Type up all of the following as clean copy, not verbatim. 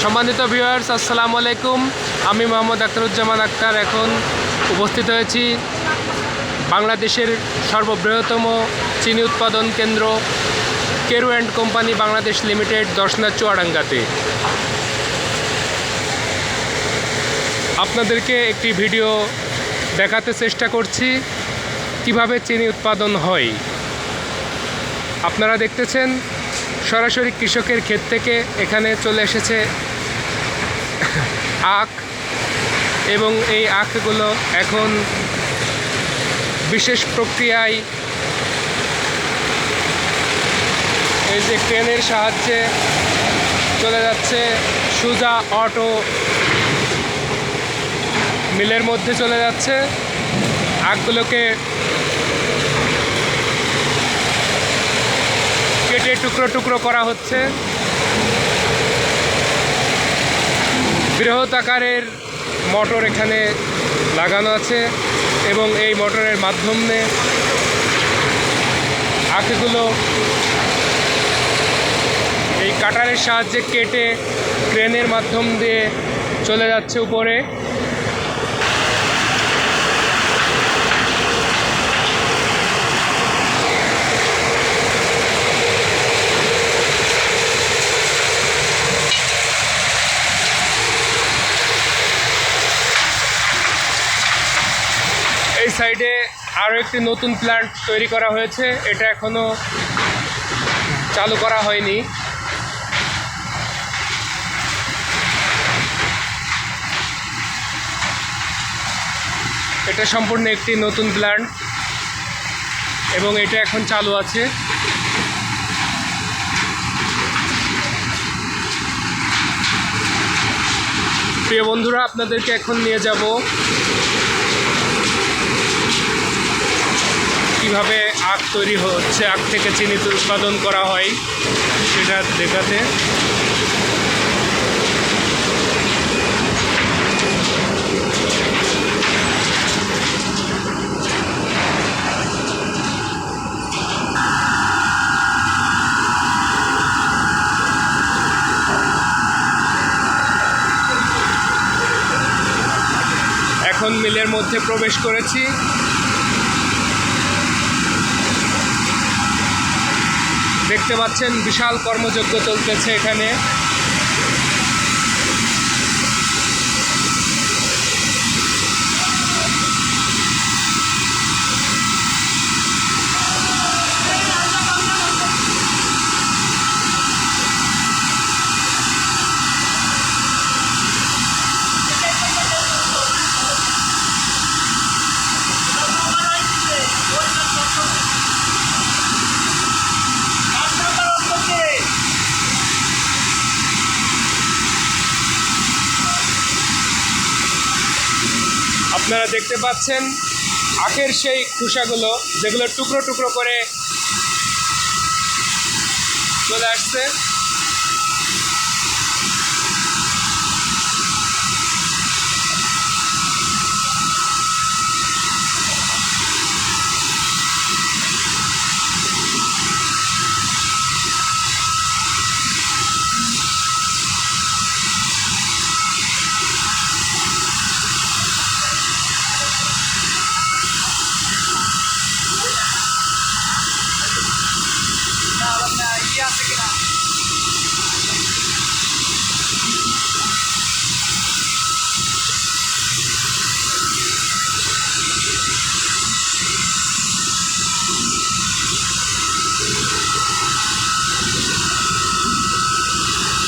সম্মানিত ভিউয়ার্স, আসসালামু আলাইকুম। আমি মোহাম্মদ আখতারুজ্জামান আক্তার এখন উপস্থিত হয়েছি বাংলাদেশের সর্ববৃহত্তম চিনি উৎপাদন কেন্দ্র Carew and company Bangladesh limited 10 নং চুয়াডাঙ্গাতে। আপনাদেরকে একটি ভিডিও দেখাতে চেষ্টা করছি কিভাবে চিনি উৎপাদন হয়। আপনারা দেখতেছেন সরাসরি কৃষকের ক্ষেত থেকে এখানে চলে এসেছে আখ, এবং এই আখগুলো এখন বিশেষ প্রক্রিয়ায় এই যে ক্রেনের সাহায্যে চলে যাচ্ছে সুজা অটো মিলের মধ্যে চলে যাচ্ছে। আখগুলোকে কেটে টুকরো টুকরো করা হচ্ছে। বৃহৎ আকারের মোটর এখানে লাগানো আছে এবং এই মোটরের মাধ্যমে আখগুলো এই কাটারের সাহায্যে কেটে ক্রেনের মাধ্যম দিয়ে চলে যাচ্ছে উপরে। এই সাইডে আরও একটি নতুন প্ল্যান্ট তৈরি করা হয়েছে, এটা এখনও চালু করা হয়নি। এটা সম্পূর্ণ একটি নতুন প্ল্যান্ট এবং এটা এখন চালু আছে। প্রিয় বন্ধুরা, আপনাদেরকে এখন নিয়ে যাব কিভাবে আখ তৈরি হচ্ছে, আখ থেকে চিনি উৎপাদন করা হয় সেটা দেখাতে। এখন মিলের মধ্যে প্রবেশ করেছি। দেখতে পাচ্ছেন বিশাল কর্মযজ্ঞ চলতেছে এখানে। আপনারা দেখতে পাচ্ছেন আখের সেই খোসাগুলো যেগুলো টুকরো টুকরো করে চলে আসছে।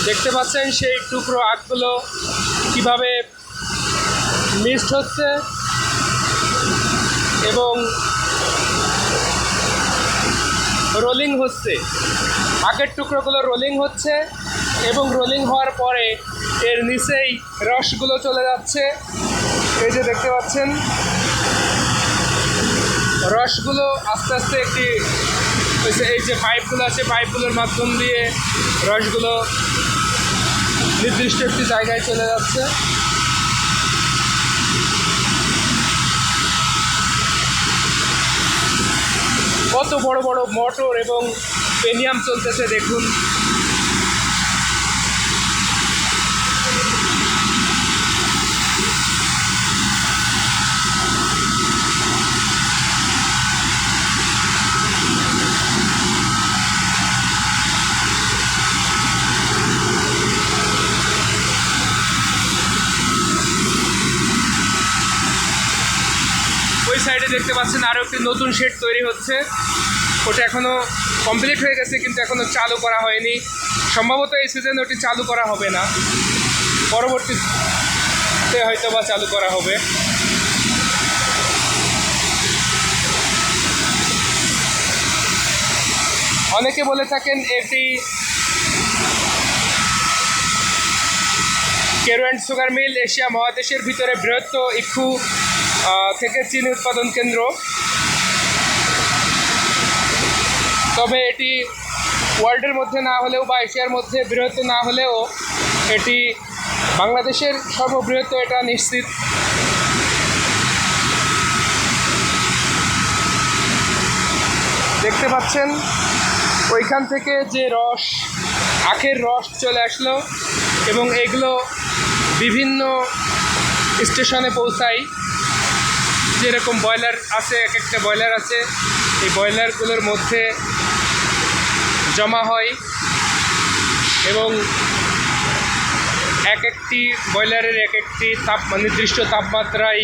দেখতে পাচ্ছেন সেই টুকরো আখগুলো কিভাবে মিক্সড হচ্ছে এবং রোলিং হচ্ছে। আখের টুকরোগুলো রোলিং হচ্ছে এবং রোলিং হওয়ার পরে এর নিচেই রসগুলো চলে যাচ্ছে। এই যে দেখতে পাচ্ছেন রসগুলো আস্তে আস্তে একটি এই যে পাইপগুলো আছে, পাইপগুলোর মাধ্যম দিয়ে রসগুলো নির্দিষ্ট একটি জায়গায় চলে যাচ্ছে। কত বড় বড় মোটর এবং পেনিয়াম চলতেছে দেখুন। সাইডে দেখতে পাচ্ছেন আরও একটি নতুন শেড তৈরি হচ্ছে। ওটা এখনও কমপ্লিট হয়ে গেছে কিন্তু এখনও চালু করা হয়নি। সম্ভবত এই সিজনে ওটি চালু করা হবে না, পরবর্তীতে হয়তো বা চালু করা হবে। অনেকে বলে থাকেন এটি Carew and sugar mill Asia মহাদেশের ভিতরে বৃহত্তর ইক্ষু থেকে চিনি উৎপাদন কেন্দ্র। তবে এটি ওয়ার্ল্ডের মধ্যে না হলেও বা এশিয়ার মধ্যে বৃহত্তর না হলেও এটি বাংলাদেশের সর্ববৃহত্তর, এটা নিশ্চিত। দেখতে পাচ্ছেন ওইখান থেকে যে রস, আখের রস চলে আসলো এবং এগুলো বিভিন্ন স্টেশনে পৌঁছায়। যেরকম বয়লার আছে, এক একটা বয়লার আছে, এই বয়লারগুলোর মধ্যে জমা হয় এবং এক একটি বয়লারের এক একটি নির্দিষ্ট তাপমাত্রায়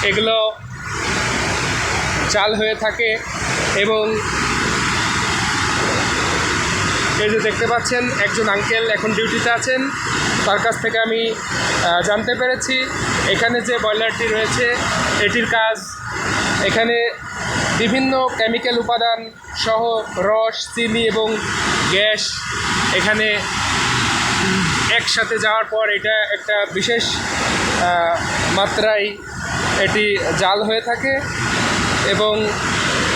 এগুলো চাল হয়ে থাকে। এবং এই যে দেখতে পাচ্ছেন একজন আঙ্কেল এখন ডিউটিতে আছেন, তার কাছ থেকে আমি জানতে পেরেছি এখানে যে বয়লারটি রয়েছে এটির কাজ এখানে বিভিন্ন কেমিক্যাল উপাদান সহ রস, চিনি এবং গ্যাস এখানে একসাথে যাওয়ার পর এটা একটা বিশেষ মাত্রায় এটি জাল হয়ে থাকে এবং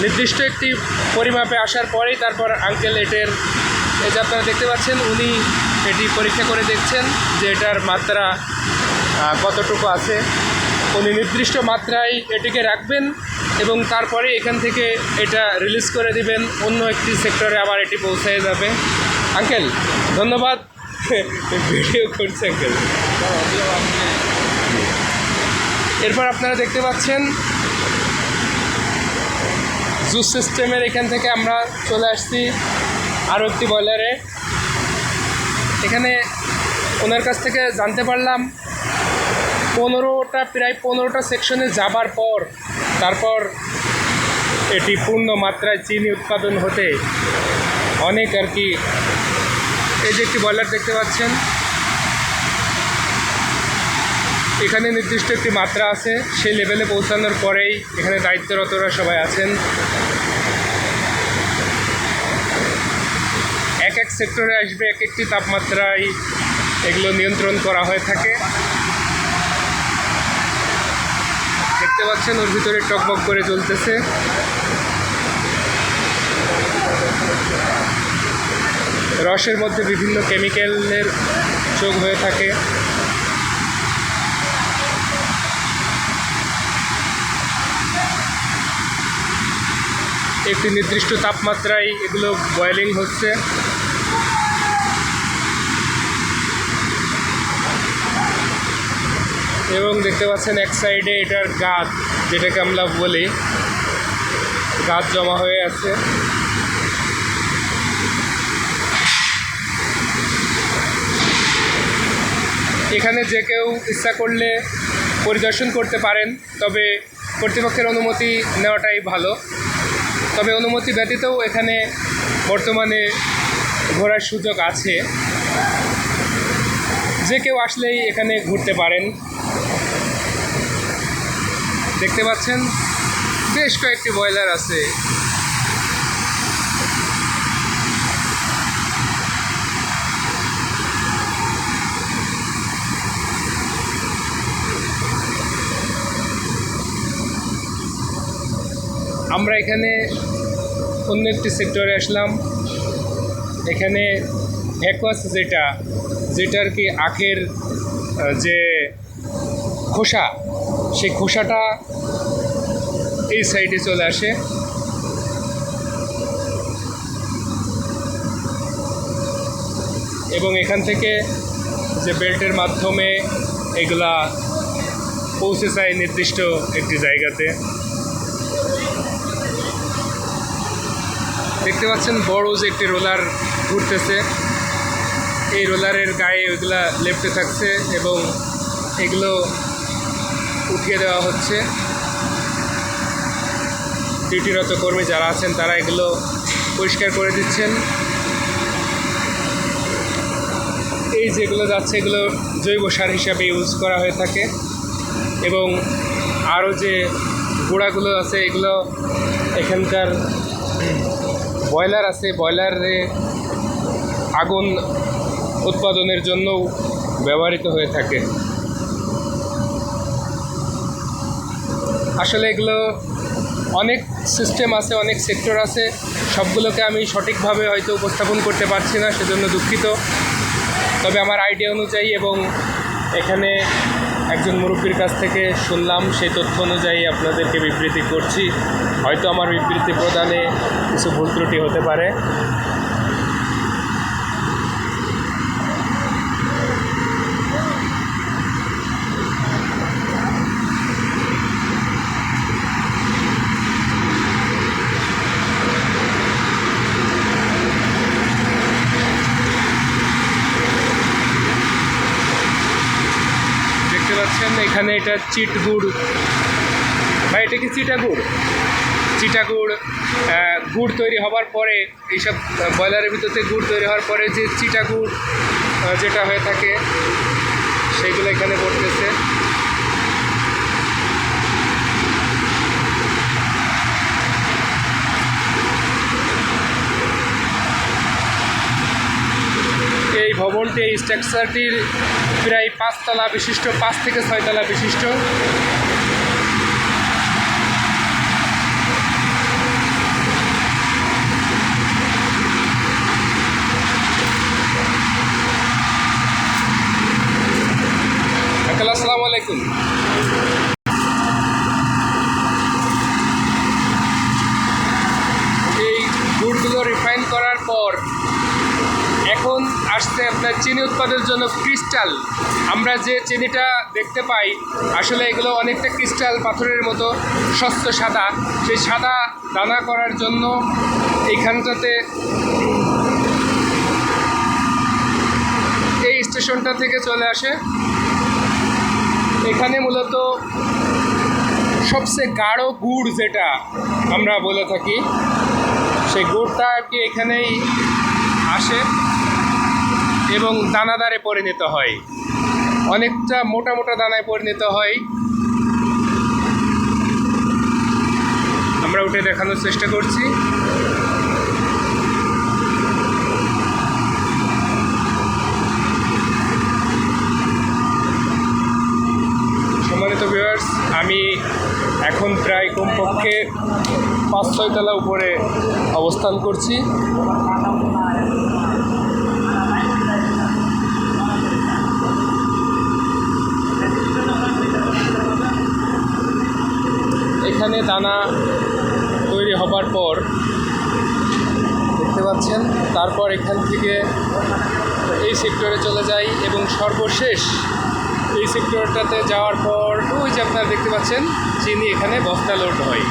নির্দিষ্ট একটি পরিমাপে আসার পরেই তারপর আঙ্কেল এটার, এই যে আপনারা দেখতে পাচ্ছেন উনি এটি পরীক্ষা করে দেখছেন যে এটার মাত্রা কতটুকু আছে। উনি নির্দিষ্ট মাত্রায় এটিকে রাখবেন এবং তারপরে এখান থেকে এটা রিলিজ করে দিবেন, অন্য একটি সেক্টরে আবার এটি পৌঁছে যাবে। আঙ্কেল ধন্যবাদ, ভিডিও করছে আঙ্কেল। এরপর আপনারা দেখতে পাচ্ছেন জুস সিস্টেমের এখান থেকে আমরা চলে আসছি আরও একটি বয়লারে। এখানে ওনার কাছ থেকে জানতে পারলাম প্রায় 15টা সেকশনে যাবার পর তারপর এটি পূর্ণ মাত্রায় চিনি উৎপাদন হতে অনেক আর কি। এই যে একটি বয়লার দেখতে পাচ্ছেন, এখানে নির্দিষ্ট একটি মাত্রা আছে, সেই লেভেলে পৌঁছানোর পরেই এখানে দায়িত্বরতরা সবাই আছেন। এক এক সেক্টরে আসবে এক একটি তাপমাত্রায় এগুলো নিয়ন্ত্রণ করা হয়ে থাকে। দেখতে পাচ্ছেন ওর ভিতরে টকবক করে জ্বলতেছে। রসের মধ্যে বিভিন্ন কেমিক্যালের যোগ হয়ে থাকে। একটি নির্দিষ্ট তাপমাত্রায় এগুলো বয়েলিং হচ্ছে। এবং দেখতে পাচ্ছেন এক সাইডে এটার গাদ, যেটাকে আমরা বলি গাদ, জমা হয়ে আছে। এখানে যে কেউ ইচ্ছা করলে পরিদর্শন করতে পারেন, তবে কর্তৃপক্ষের অনুমতি নেওয়াটাই ভালো। তবে অনুমতি ব্যতীতও এখানে বর্তমানে ঘোরার সুযোগ আছে, যে কেউ আসলেই এখানে ঘুরতে পারেন। দেখতে পাচ্ছেন বেশ কয়েকটি বয়লার আছে। আমরা এখানে অন্য একটি সেক্টরে আসলাম। এখানে ভ্যাকুয়াস, যেটা আর কি আখের যে খোসা, সেই খোসাটা এই সাইডে চলে আসে। এবং এখান থেকে যে বেল্টের মাধ্যমে এগুলা পৌঁছে যায় নির্দিষ্ট একটি জায়গাতে। দেখতে পাচ্ছেন বড় যে একটি রোলার ঘুরতেছে, এই রোলারের গায়ে ওইগুলা লেপ্টে থাকছে এবং এগুলো উঠিয়ে দেওয়া হচ্ছে। ডিউটিরত কর্মী যারা আছেন তারা এগুলো পরিষ্কার করে দিচ্ছেন। এই যেগুলো যাচ্ছে এগুলো জৈব সার হিসাবে ইউজ করা হয়ে থাকে এবং আরও যে গুঁড়াগুলো আছে এগুলো এখানকার বয়লার আছে, বয়লারে আগুন উৎপাদনের জন্যও ব্যবহৃত হয়ে থাকে। আসলে এগুলো অনেক সিস্টেম আছে, অনেক সেক্টর আছে, সবগুলোকে আমি সঠিকভাবে হয়তো উপস্থাপন করতে পারছি না, সেজন্য দুঃখিত। তবে আমার আইডিয়া অনুযায়ী এবং এখানে একজন মুরব্বীর কাছ থেকে শুনলাম সেই তথ্য অনুযায়ী আপনাদেরকে বিবৃতি করছি। হয়তো আমার বিবৃতি প্রদানে কিছু ভুল ত্রুটি হতে পারে। দেখতে পাচ্ছেন এখানে এটা চিটগুড়, ভাই এটা কি চিটাগুড়? চিটাগুড় গুড় তৈরি হবার পরে এইসব বয়লারের ভিতরে গুড় তৈরি হওয়ার পরে যে চিটাগুড় যেটা হয়ে থাকে সেইগুলো এখানে পড়তেছে। এই ভবনটি, এই স্ট্রাকচারটির প্রায় 5 তলা বিশিষ্ট, 5 থেকে 6 তলা বিশিষ্ট। আসসালামু আলাইকুম। এই গুড়গুলো রিফাইন করার পর এখন আসছে আপনার চিনি উৎপাদনের জন্য ক্রিস্টাল। আমরা যে চিনিটা দেখতে পাই আসলে এগুলো অনেকটা ক্রিস্টাল পাথরের মতো স্বচ্ছ সাদা। সেই সাদা দানা করার জন্য এইখানটাতে এই স্টেশনটা থেকে চলে আসে। এখানে মূলত সবচেয়ে গাঢ় গুড় যেটা আমরা বলে থাকি সেই গুড়টা আর কি এখানেই আসে এবং দানাদারে পরিণত হয়, অনেকটা মোটা মোটা দানায় পরিণত হয়। আমরা উঠে দেখানোর চেষ্টা করছি। সম্মানিত ভিউয়ার্স, আমি এখন প্রায় কমপক্ষে 5-6 তলা উপরে অবস্থান করছি। এখানে দানা তৈরি হবার পর দেখতে পাচ্ছেন, তারপর এখান থেকে এই সেক্টরে চলে যাই এবং সর্বশেষ এই সেক্টরটাতে যাওয়ার পর ওই যে আপনারা দেখতে পাচ্ছেন চিনি এখানে বস্তা লোড হয়।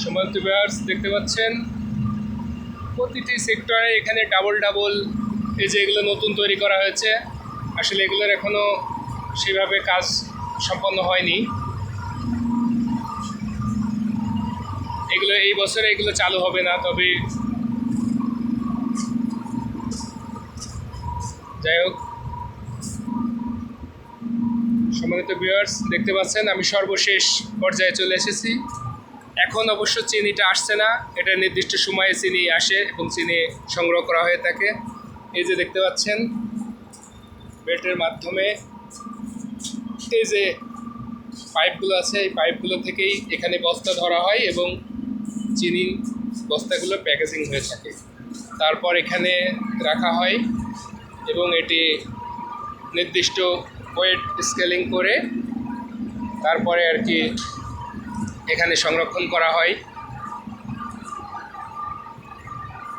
সম্মানিত ভিউয়ার্স, দেখতে পাচ্ছেন প্রতিটি সেক্টরে এখানে ডাবল ডাবল এই যে এগুলো নতুন তৈরি করা হয়েছে। আসলে এগুলোর এখনও সেভাবে কাজ সম্পন্ন হয়নি। এগুলো এই বছরে এগুলো চালু হবে না, তবে যাই হোক। সম্মানিত ভিউয়ার্স, দেখতে পাচ্ছেন আমি সর্বশেষ পর্যায়ে চলে এসেছি। এখন অবশ্য চিনিটা আসছে না, এটা নির্দিষ্ট সময়ে চিনি আসে এবং চিনি সংগ্রহ করা হয়ে থাকে। এই যে দেখতে পাচ্ছেন বেল্টের মাধ্যমে এই যে পাইপগুলো আছে, এই পাইপগুলো থেকেই এখানে বস্তা ধরা হয় এবং চিনি বস্তাগুলো প্যাকেজিং হয়ে থাকে। তারপর এখানে রাখা হয় এবং এটি নির্দিষ্ট ওয়েট স্কেলিং করে তারপরে আর কি এখানে সংরক্ষণ করা হয়।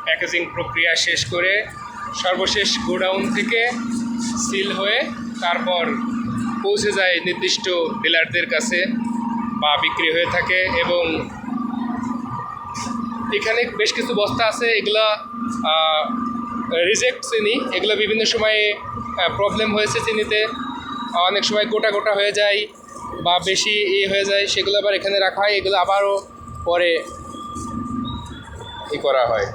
প্যাকেজিং প্রক্রিয়া শেষ করে সর্বশেষ গোডাউন থেকে সিল হয়ে তারপর পৌঁছে যায় নির্দিষ্ট ডিলারদের কাছে বা বিক্রি হয়ে থাকে। এবং এখানে বেশ কিছু বস্তা আছে, এগুলা রিজেক্ট চিনি, এগুলো বিভিন্ন সময়ে প্রবলেম হয়েছে চিনিতে, অনেক সময় গোটা গোটা হয়ে যায় বা বেশি হয়ে যায়, সেগুলো আবার এখানে রাখা হয়, এগুলো আবারও পরে করা হয়,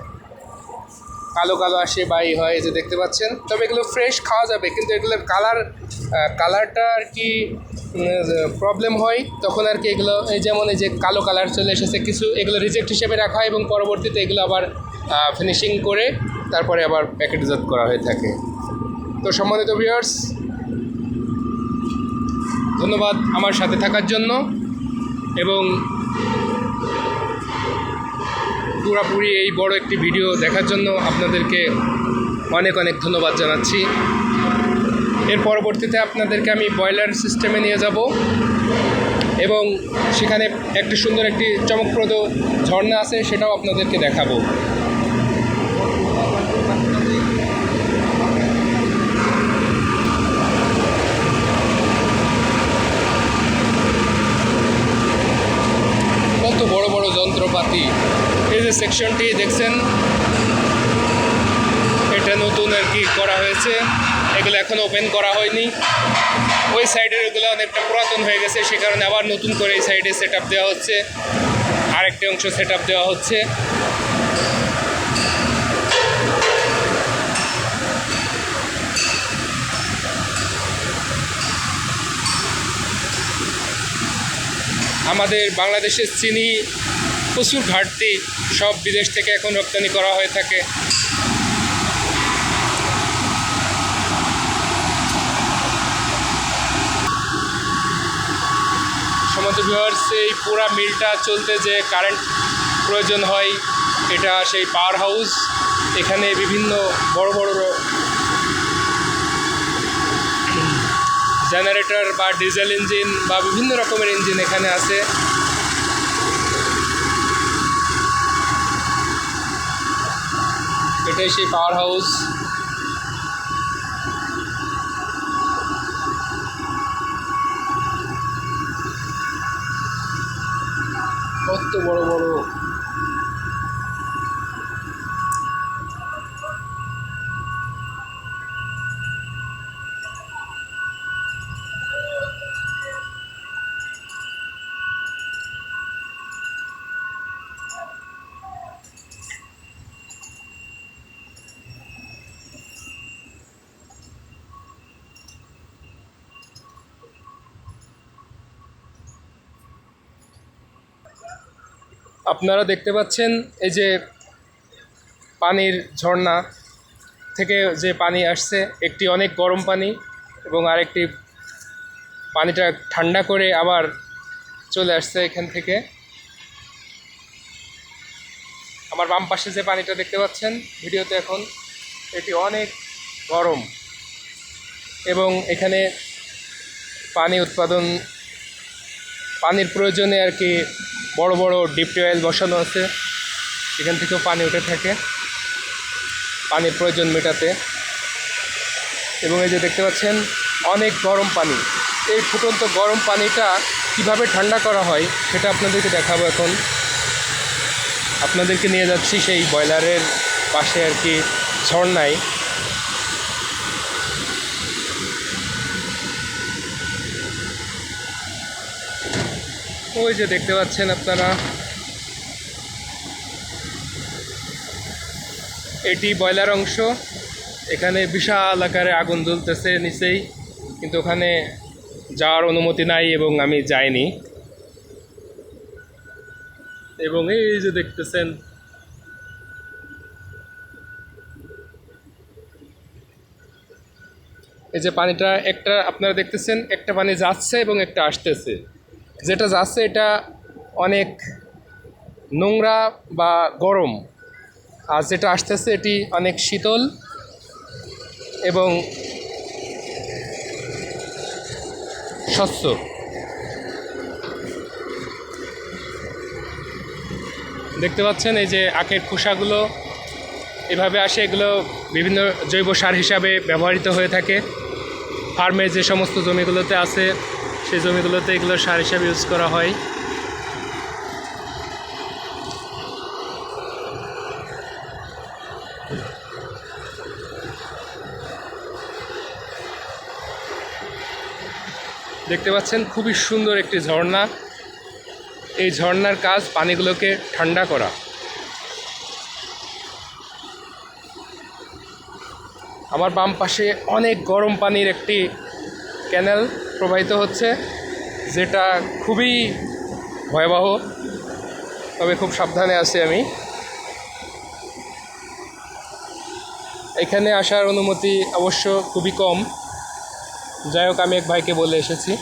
কালো কালো আসে বা হয়, যে দেখতে পাচ্ছেন। তবে এগুলো ফ্রেশ খাওয়া যাবে, কিন্তু এগুলোর কালারটা আর কি প্রবলেম হয় তখন আর কি। এগুলো যেমন এই যে কালো কালার চলে এসেছে কিছু, এগুলো রিজেক্ট হিসেবে রাখা হয় এবং পরবর্তীতে এগুলো আবার ফিনিশিং করে তারপরে আবার প্যাকেটজাত করা হয়ে থাকে। তো সম্মানিত ভিউয়ার্স, ধন্যবাদ আমার সাথে থাকার জন্য এবং পুরোপুরি এই বড় একটি ভিডিও দেখার জন্য আপনাদেরকে অনেক অনেক ধন্যবাদ জানাচ্ছি। এর পরবর্তীতে আপনাদেরকে আমি বয়লার সিস্টেমে নিয়ে যাব এবং সেখানে একটি সুন্দর একটি চমকপ্রদ ঝর্ণা আছে, সেটাও আপনাদেরকে দেখাবো। কত বড় বড় যন্ত্রপাতি! এই যে সেকশনটি দেখছেন, এটা নতুন আর কি করা হয়েছে, এগুলো এখনও ওপেন করা হয়নি। ওই সাইডের এগুলো অনেকটা পুরাতন হয়ে গেছে, সে কারণে আবার নতুন করে এই সাইডে সেট আপ দেওয়া হচ্ছে, আরেকটি অংশ সেট আপ দেওয়া হচ্ছে। আমাদের বাংলাদেশের চিনি প্রচুর ঘাটতি, সব বিদেশ থেকে এখন রপ্তানি করা হয়ে থাকে। সম্মানিত ভিউয়ার্স, এই পুরা মিলটা চলতে যে কারেন্ট প্রয়োজন হয়, এটা সেই পাওয়ার হাউস। এখানে বিভিন্ন বড় বড় জেনারেটর বা ডিজেল ইঞ্জিন বা বিভিন্ন রকমের ইঞ্জিন এখানে আছে। এটাই সেই পাওয়ার হাউস। কত বড় বড়! আপনারা দেখতে পাচ্ছেন এই যে পানির ঝর্ণা থেকে যে পানি আসছে, একটি অনেক গরম পানি এবং আরেকটি পানিটা ঠান্ডা করে আবার চলে আসছে এখান থেকে। আমার বাম পাশে যে পানিটা দেখতে পাচ্ছেন ভিডিওতে এখন, এটি অনেক গরম এবং এখানে পানির প্রয়োজনে আর কি বড় বড় ডিপ টিউবওয়েল বসানো আছে, এখান থেকেও পানি উঠে থাকে পানির প্রয়োজন মেটাতে। এবং এই যে দেখতে পাচ্ছেন অনেক গরম পানি, এই ফুটন্ত গরম পানিটা কিভাবে ঠান্ডা করা হয় সেটা আপনাদেরকে দেখাবো। এখন আপনাদেরকে নিয়ে যাচ্ছি সেই বয়লারের পাশে আর কি ঝর্ণায়। ওই যে দেখতে পাচ্ছেন আপনারা, এটি বয়লার অংশ। এখানে বিশাল আকারে আগুন জ্বলতেছে নিচেই, কিন্তু ওখানে যাওয়ার অনুমতি নাই এবং আমি যাইনি। এবং এই যে দেখতেছেন এই যে পানিটা, একটা আপনারা দেখতেছেন একটা পানি যাচ্ছে এবং একটা আসতেছে। যেটা যাচ্ছে এটা অনেক নোংরা বা গরম, আর যেটা আসতেছে এটি অনেক শীতল এবং স্বচ্ছ। দেখতে পাচ্ছেন এই যে আখের খোসাগুলো এভাবে আসে, এগুলো বিভিন্ন জৈব সার হিসাবে ব্যবহৃত হয়ে থাকে। ফার্মের যে সমস্ত জমিগুলোতে আছে সেই জমিগুলোতে এগুলো সার হিসাবে ইউজ করা হয়। দেখতে পাচ্ছেন খুবই সুন্দর একটি ঝর্ণা। এই ঝর্ণার কাজ পানিগুলোকে ঠান্ডা করা। আমার বাম পাশে অনেক গরম পানির একটি ক্যানেল প্রবাহিত হচ্ছে, যেটা খুবই ভয়াবহ, তবে খুব সাবধানে আছি আমি। এখানে আসার অনুমতি অবশ্য খুবই কম, যাই হোক আমি এক ভাইকে বলে এসেছি।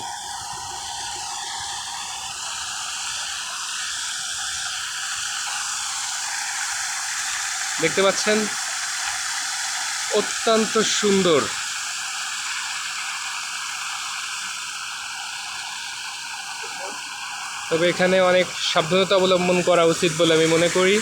দেখতে পাচ্ছেন অত্যন্ত সুন্দর। তবে এখানে অনেক সাবধানতা অবলম্বন করা উচিত বলে আমি মনে করি।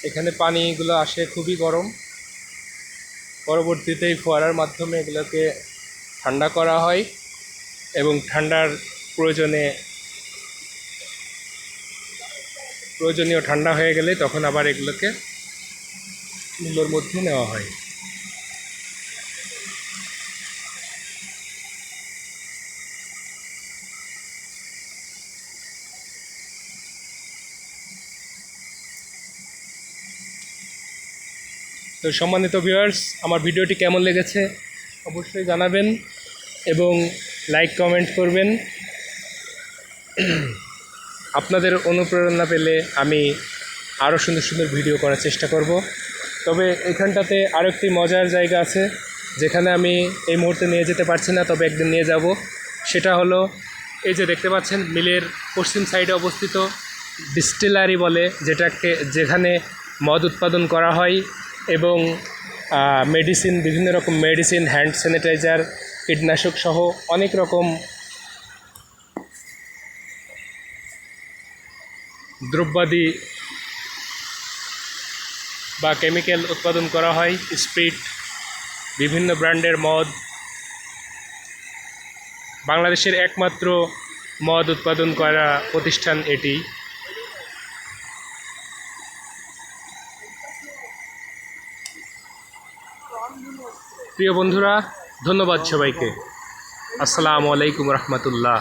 এখানে পানিগুলো আসে খুবই গরম, পরবর্তীতে এই ফোয়ারার মাধ্যমে এগুলোকে ঠান্ডা করা হয় এবং ঠান্ডার প্রয়োজনীয় ঠান্ডা হয়ে গেলে তখন আবার এগুলোকে কুলোর মধ্যে নেওয়া হয়। তো সম্মানিত ভিউয়ার্স, আমার ভিডিওটি কেমন লেগেছে অবশ্যই জানাবেন এবং লাইক কমেন্ট করবেন। আপনাদের অনুপ্রেরণা পেলে আমি আরও সুন্দর সুন্দর ভিডিও করার চেষ্টা করব। তবে এখানটাতে আরও একটি মজার জায়গা আছে, যেখানে আমি এই মুহূর্তে নিয়ে যেতে পারছি না, তবে একদিন নিয়ে যাব। সেটা হলো এই যে দেখতে পাচ্ছেন মিলের পশ্চিম সাইডে অবস্থিত ডিস্টিলারি বলে, যেখানে মদ উৎপাদন করা হয় এবং মেডিসিন, বিভিন্ন রকম মেডিসিন, হ্যান্ড স্যানিটাইজার, কীটনাশক সহ অনেক রকম দ্রব্যাদি বা কেমিক্যাল উৎপাদন করা হয়, স্পিরিট, বিভিন্ন ব্র্যান্ডের মদ। বাংলাদেশের একমাত্র মদ উৎপাদন করা প্রতিষ্ঠান এটি। প্রিয় বন্ধুরা, ধন্যবাদ সবাইকে। আসসালামু আলাইকুম রহমতুল্লাহ।